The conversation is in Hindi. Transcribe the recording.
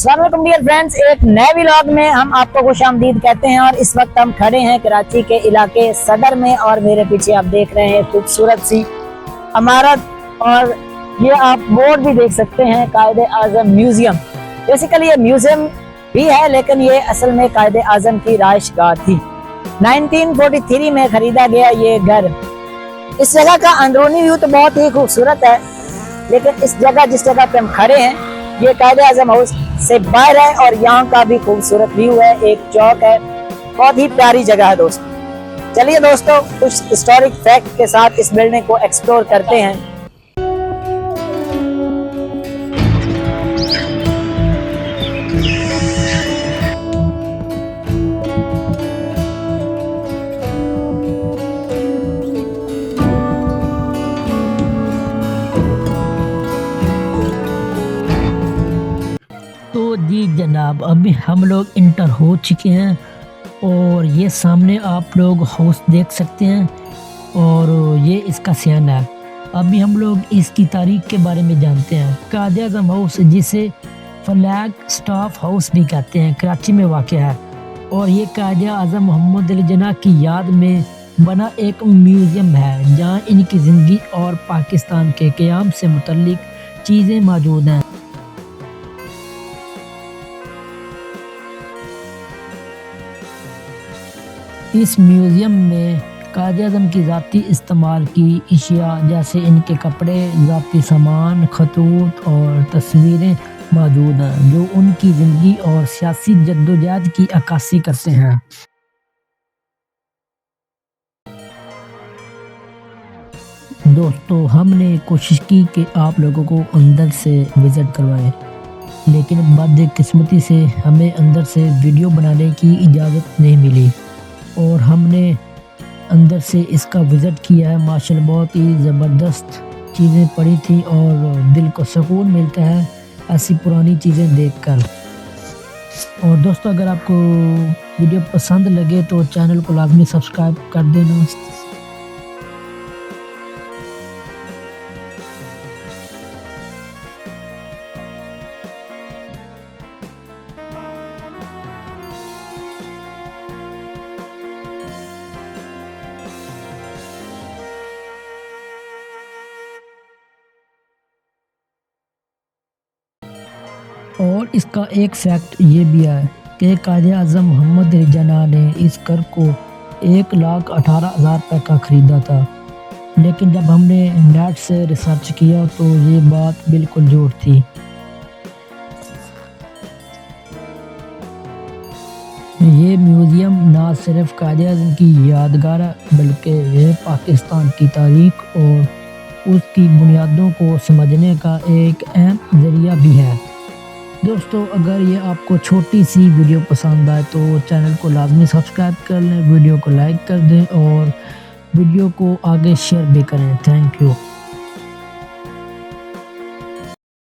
अस्सलाम डियर फ्रेंड्स, एक नए व्लॉग में हम आपको खुशामदीद कहते हैं। और इस वक्त हम खड़े हैं कराची के इलाके सदर में और मेरे पीछे आप देख रहे हैं खूबसूरत सी इमारत और ये आप बोर्ड भी देख सकते हैं कायदे आजम म्यूजियम। बेसिकली ये म्यूजियम भी है लेकिन ये असल में कायदे आजम की राइशगाह थी। 1943 में खरीदा गया ये घर। इस जगह का अंदरूनी व्यू तो बहुत ही खूबसूरत है लेकिन इस जगह जिस जगह पे हम खड़े हैं ये कायदे आजम हाउस से बाहर है और यहाँ का भी खूबसूरत व्यू है। एक चौक है, बहुत ही प्यारी जगह है दोस्तों। चलिए दोस्तों कुछ हिस्टोरिक फैक्ट के साथ इस बिल्डिंग को एक्सप्लोर करते हैं। तो जी जनाब, अभी हम लोग इंटर हो चुके हैं और ये सामने आप लोग हाउस देख सकते हैं और ये इसका सियाना है। अभी हम लोग इसकी तारीख के बारे में जानते हैं। कायदे आज़म हाउस, जिसे फ्लैग स्टाफ हाउस भी कहते हैं, कराची में वाक़ है और ये कायदे आज़म मोहम्मद अली जिन्ना की याद में बना एक म्यूज़ियम है जहाँ इनकी ज़िंदगी और पाकिस्तान के क़याम से मुतल्लिक चीज़ें मौजूद हैं। इस म्यूज़ियम में कायदे आज़म की ज़ाती इस्तेमाल की अशिया जैसे इनके कपड़े, ज़ाती सामान, खतूत और तस्वीरें मौजूद हैं जो उनकी ज़िंदगी और सियासी जद्दोजहद की अक्कासी करते हैं। दोस्तों, हमने कोशिश की कि आप लोगों को अंदर से विज़िट करवाएं लेकिन बदकिस्मती से हमें अंदर से वीडियो बनाने की इजाज़त नहीं मिली और हमने अंदर से इसका विज़िट किया है। माशाल्लाह बहुत ही ज़बरदस्त चीज़ें पड़ी थी और दिल को सुकून मिलता है ऐसी पुरानी चीज़ें देखकर। और दोस्तों, अगर आपको वीडियो पसंद लगे तो चैनल को लाजमी सब्सक्राइब कर देना। और इसका एक फैक्ट ये भी है कि कायदे आज़म मोहम्मद अली जिन्ना ने इस घर को 1,18,000 रुपये का ख़रीदा था लेकिन जब हमने नेट से रिसर्च किया तो ये बात बिल्कुल झूठ थी। ये म्यूज़ियम ना सिर्फ कायदे आज़म की यादगार है बल्कि यह पाकिस्तान की तारीख और उसकी बुनियादों को समझने का एक अहम ज़रिया भी है। दोस्तों, अगर ये आपको छोटी सी वीडियो पसंद आए तो चैनल को लाजमी सब्सक्राइब कर लें, वीडियो को लाइक कर दें और वीडियो को आगे शेयर भी करें। Thank you.